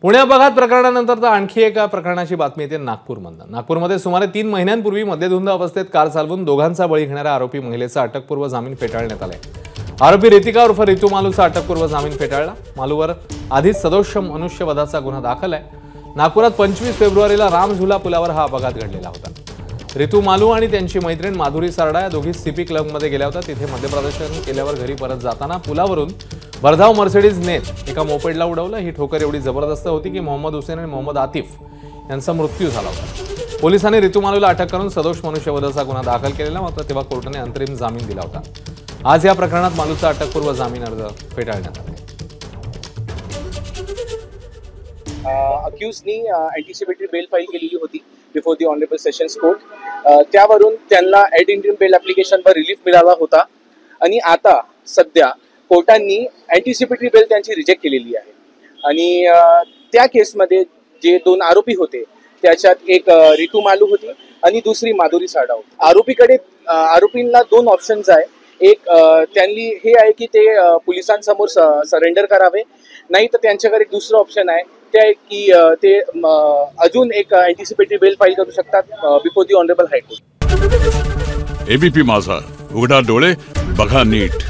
पुणे अपघात प्रकरणानंतर तर आणखी एका प्रकरणाची बातमी येते नागपूरमधून। नागपूरमध्ये सुमारे 3 महिन्यांपूर्वी मद्यधुंद अवस्थेत कार चालवून दोघांचा बळी घेणाऱ्या आरोपी महिलेचा अटकपूर्व जामीन फेटाळण्यात आलाय। आरोपी रितिका उर्फ रितू मालूचा अटकपूर्व जामीन फेटाळला। मालूवर आधीच सदोष मनुष्यवधाचा गुन्हा दाखल आहे। नागपुरात 25 फेब्रुवारीला रामझुला पुलावर हा अपघात घडलेला होता। रितू मालू आणि त्यांची मैत्रीण माधुरी सारडा या दोघी सीपी क्लबमध्ये गेल्या होत्या। तिथे मद्यप्रदर्शन केल्यावर घरी परत जाताना पुलावरून भरधाव मर्सिडीज नेत एका मोपेडला उडवलं। ही ठोकर एवढी जबरदस्त होती की मोहम्मद हुसेन आणि मोहम्मद आतिफ यांचा मृत्यू झाला होता। पोलिसांनी रितू मालूला अटक करून सदोष मनुष्यवधाचा गुन्हा दाखल केलेला, मात्र तेव्हा कोर्टाने अंतरिम जामीन दिला होता। आज या प्रकरणात मालूचा अटकपूर्व जामीन अर्ज फेटाळण्यात आला। अक्यूजनी अँटिसिपेटरी बेल फाईल केलेली होती before the honourable sessions court. त्यावरून त्यांना ॲड इंडियन बेल ॲप्लिकेशनवर रिलीफ मिळाला होता आणि आता सध्या कोर्टांनी अँटिसिपेटरी बेल त्यांची रिजेक्ट केलेली आहे। आणि त्या केसमध्ये जे 2 आरोपी होते त्याच्यात एक रितू मालू होती आणि दुसरी माधुरी सारडा होती। आरोपींना 2 ऑप्शन्स आहे। एक त्यांनी हे आहे की ते पोलिसांसमोर सरेंडर करावे, नाही तर त्यांच्याकडे दुसरं ऑप्शन आहे ते आहे की ते अजून एक अँटिसिपेटरी बेल फाईल करू शकतात before the honourable high court. ABP माझा, उघडा डोळे बघा नीट।